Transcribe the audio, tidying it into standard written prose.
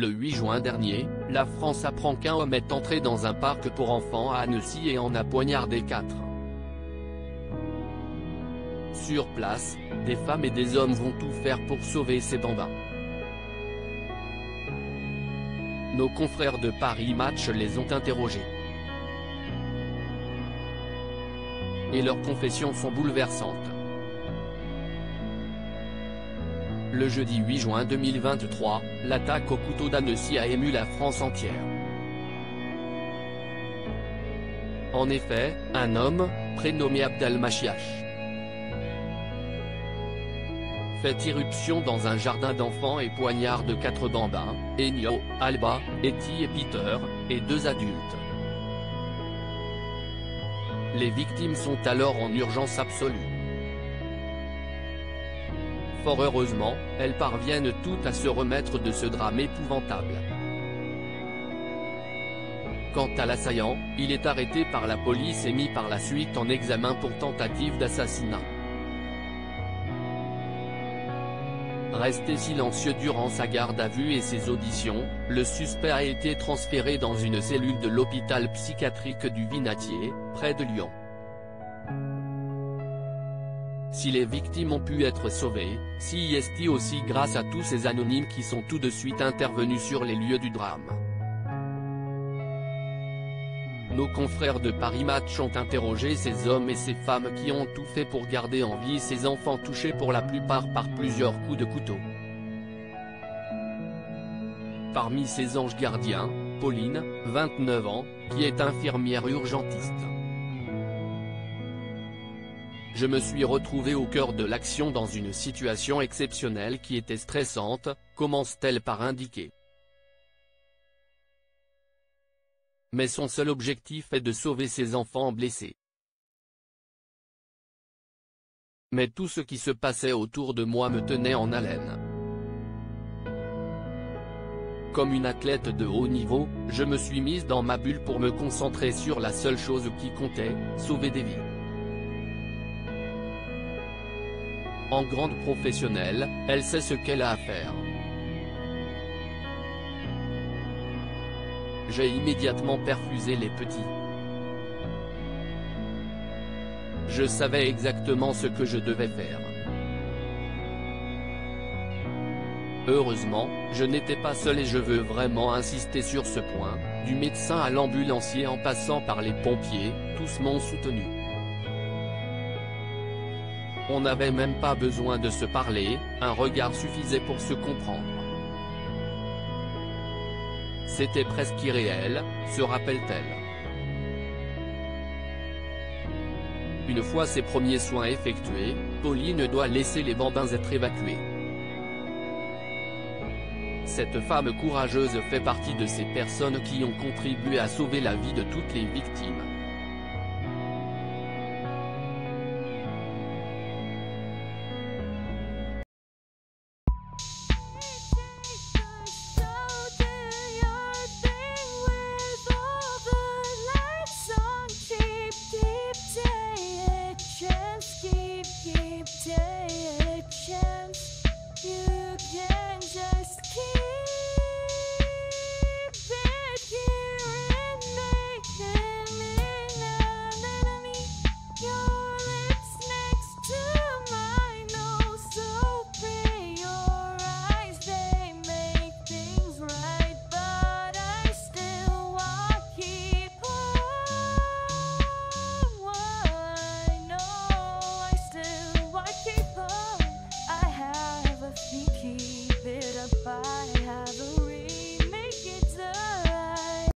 Le 8 juin dernier, la France apprend qu'un homme est entré dans un parc pour enfants à Annecy et en a poignardé 4. Sur place, des femmes et des hommes vont tout faire pour sauver ces bambins. Nos confrères de Paris Match les ont interrogés. Et leurs confessions sont bouleversantes. Le jeudi 8 juin 2023, l'attaque au couteau d'Annecy a ému la France entière. En effet, un homme, prénommé Abdelmachiach, fait irruption dans un jardin d'enfants et poignarde 4 bambins, Enio, Alba, Eti et Peter, et 2 adultes. Les victimes sont alors en urgence absolue. Fort heureusement, elles parviennent toutes à se remettre de ce drame épouvantable. Quant à l'assaillant, il est arrêté par la police et mis par la suite en examen pour tentative d'assassinat. Resté silencieux durant sa garde à vue et ses auditions, le suspect a été transféré dans une cellule de l'hôpital psychiatrique du Vinatier, près de Lyon. Si les victimes ont pu être sauvées, c'est aussi grâce à tous ces anonymes qui sont tout de suite intervenus sur les lieux du drame. Nos confrères de Paris Match ont interrogé ces hommes et ces femmes qui ont tout fait pour garder en vie ces enfants touchés pour la plupart par plusieurs coups de couteau. Parmi ces anges gardiens, Pauline, 29 ans, qui est infirmière urgentiste. Je me suis retrouvée au cœur de l'action dans une situation exceptionnelle qui était stressante, commence-t-elle par indiquer. Mais son seul objectif est de sauver ses enfants blessés. Mais tout ce qui se passait autour de moi me tenait en haleine. Comme une athlète de haut niveau, je me suis mise dans ma bulle pour me concentrer sur la seule chose qui comptait, sauver des vies. En grande professionnelle, elle sait ce qu'elle a à faire. J'ai immédiatement perfusé les petits. Je savais exactement ce que je devais faire. Heureusement, je n'étais pas seul et je veux vraiment insister sur ce point, du médecin à l'ambulancier en passant par les pompiers, tous m'ont soutenu. On n'avait même pas besoin de se parler, un regard suffisait pour se comprendre. C'était presque irréel, se rappelle-t-elle. Une fois ses premiers soins effectués, Pauline doit laisser les bambins être évacués. Cette femme courageuse fait partie de ces personnes qui ont contribué à sauver la vie de toutes les victimes. Keep